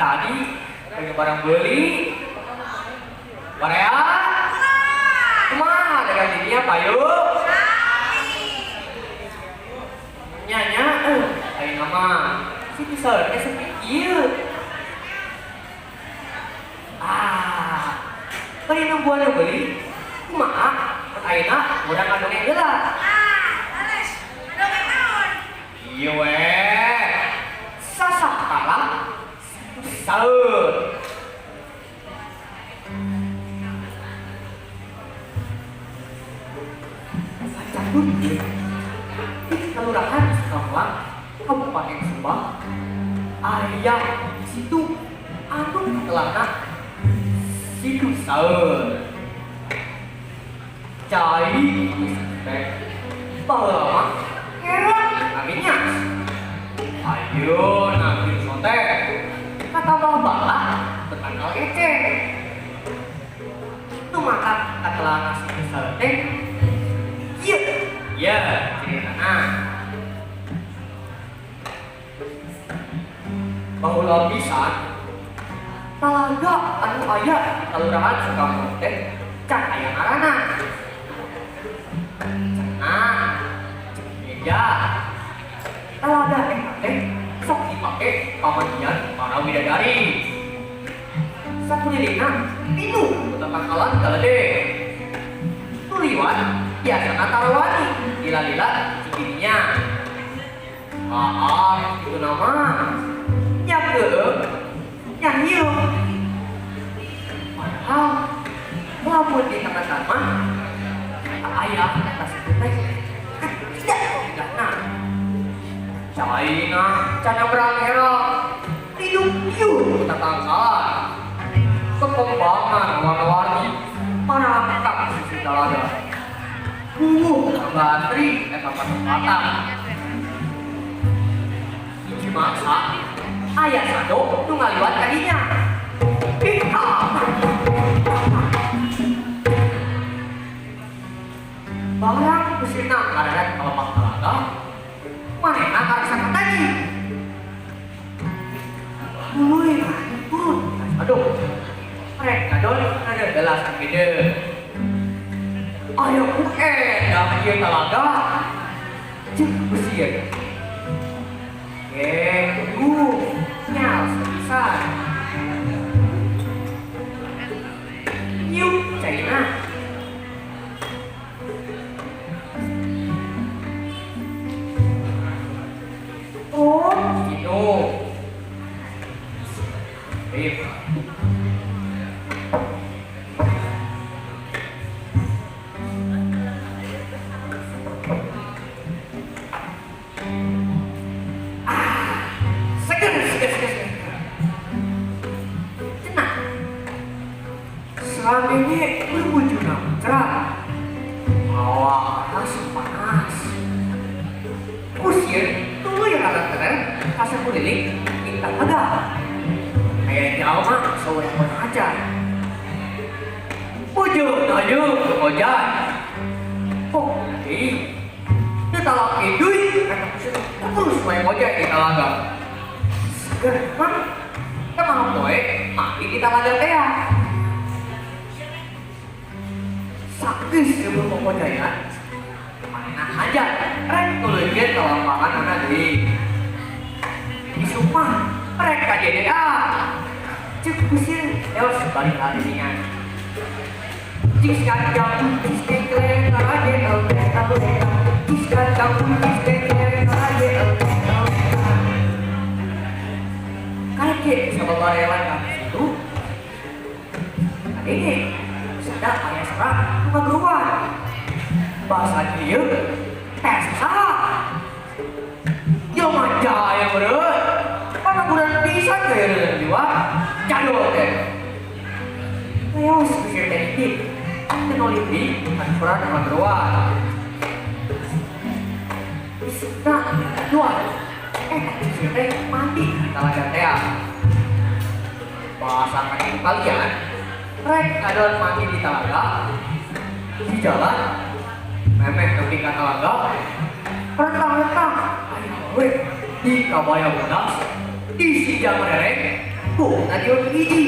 tadi pengen barang beli. Korea? Kumaha dengan dirinya payu? Nyanya, ayo nama si pisaunya sepi ieu. Beri nungguan beli. Kumaha? Ayeuna urang ngadongeng heula. Ales, dongeng naon? Ieu we. Sasakala saeur. Cakut di Kelurahan Sukamlang, Kabupaten Subang. Aya di situ anu katelana situ saeur. Cai teh baheula mah heran nabinya. Ayo nabi sote kata bala tetanggal ece. Itu maka katelana situ saeur teh. Iya, ceritana baheula pisan talaga anu aya di Kelurahan Sukamlang teh can aya ngaranna. Cenah, meja talaga eta teh sok dipake pamandian para widadari. Sakulilingna pinuh tetangkalan galedeh. Tuliwan biasana tarawani lila-lila cikininya. Itu nama nyageueum nyanyiu. Padahal lamun di tengah mah aya kata situ teh kan tidak enggakna. Caina cana berang herok hidup ieu tatangkalan. Kekembangan warna-warni para angkat sisi dalaga. Bantri eta patempatan. Hiji masa aya sado nu ngaliwat ka dinya. Barang kusina karenan kalepak talaga manehna karasa kataji. Muluy turun. Aduh. Rek ngadol ada gelasan gede. Ayo ku edah ieu talaga. Cek besian. Nyal sepisan. Yuk, China. Oh, gitu. Rip. Ini berwujudnya cerah, hawa langsung panas. Usir tunggu yang ada keren, kasih kuliling kita ada. Kayak jauh mah seorang pengajar. Wujud ayo ojan. Oh, ini talak duit, terus main ojek di talaga. Seger mah, kita mau poe, mati di talaga teh. Sakis sebelum pokoknya manehna aja rek tuleukeun ka lapangan ana deui. Isupah rek ka DDA. Cek kusir eos balik hadinya. Jis kacang jis tekleng karaje el tabu. Jis kacang jis tekleng karaje el tabu. Kakek sama barelan ka situ. Ini sudah ayah serang bukan berubah bahasa dia tes salah jelma jaya bener karena bulan pisan gaya dengan jiwa jadul deh ayo sepikir teknik teknologi bukan surat bukan berubah sudah dua sepikir mati talaga teh bahasa kaki kalian rek ada mati di talaga di jalan memeh tepi ka talaga rentang-rentang ayo we di kabaya bodas di si jam rerek tadi orang hiji.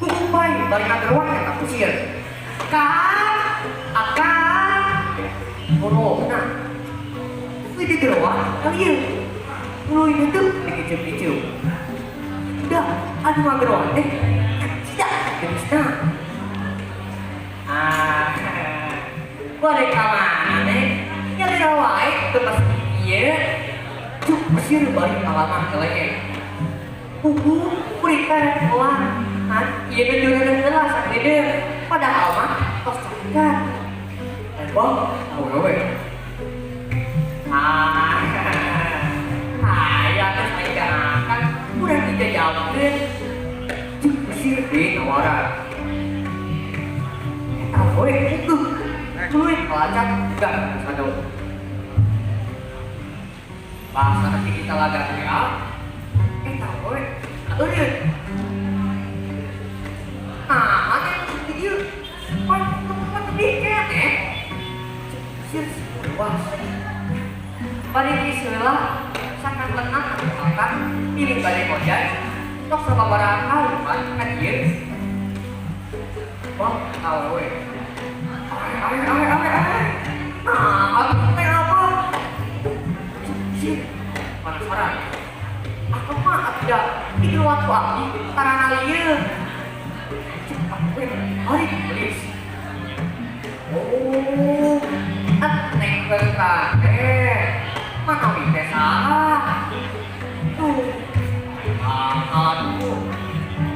Hukum baik balik agarwan yang tak kusir. Akang. Corona. Wih di gerawat kalian. Lu ini tuh dikicil-kicil. Udah, aduh agarwan tidak jenisnya. Balik kemana nih? Yang gerawat ke pas iya. Cuk, kusir balik alamat kalian. Berikan pelan. Iya kan juga jelas ini padahal mah tos kan. Bang, tahu gue. Ya kan saya akan udah kita jawabin. Sih di tawaran. Tahu gue itu. Cuy, pelacak juga ada. Bahasa nanti kita laga ya. Tahu gue. Udah. Ada video. Apa dikit Sir, wah. Pada istilah sangat lengan akan pilih badai kojai. Tok serba barang kalimat kan dia. Bang, tahu gue. Aku teh apa? Sir, penasaran. Aku mah tidak di waktu aku karena lieu. Hari polis. Oh, neng kakek, mana bisa salah? Tuh, aduh,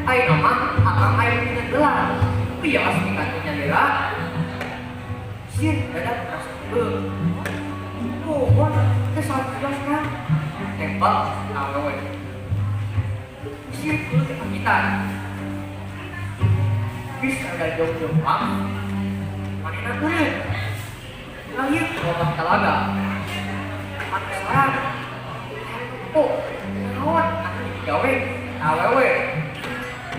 ayo nama, akang ayo punya gelar, biar tingkat punya gelar. Sih, dadak terasa dulu. Oh, kesal jelas kan? Tembak, tahu gue. Sih, dulu kepakitan. Bisa ada jauh-jauh mana nak kulit lahir obat talaga mana sekarang kawan gawe awewe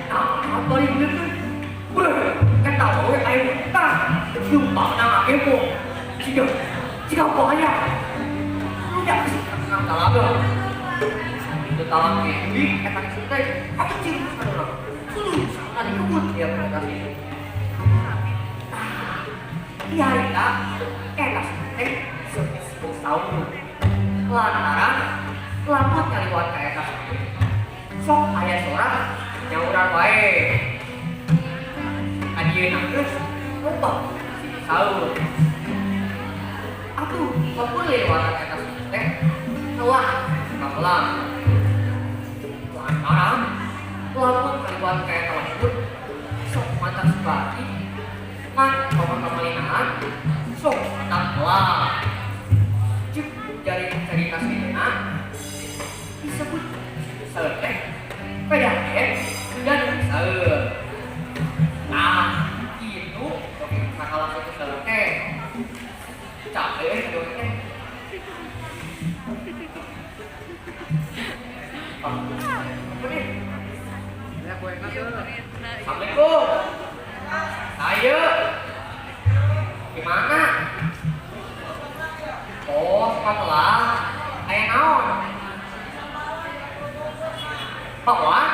apa ini tuh kan tahu ayo kita jumpa nama kepo jika bahaya lu jangan senang talaga itu talang ini kata kita apa ciri khas ada kebun dia pada kasih. Iya kita enak sebesar tahun lantaran lamut kali buat kayak kasih. Sok ayah seorang nyauran wae. Adieun terus lupa sahur. Aku walaupun lewat kayak kasih telah kapelang. Lantaran lamut kali buat kayak telepon sok mata sebati man pemalinaan sok mata pelang cuk jari cerita sebenarnya disebut selesai pedaket dan sahur. Nah itu kalau satu selesai capek dongeng. Assalamualaikum. Ayo. Gimana? Oh, sekolah. Ayo naon? Pak Wan.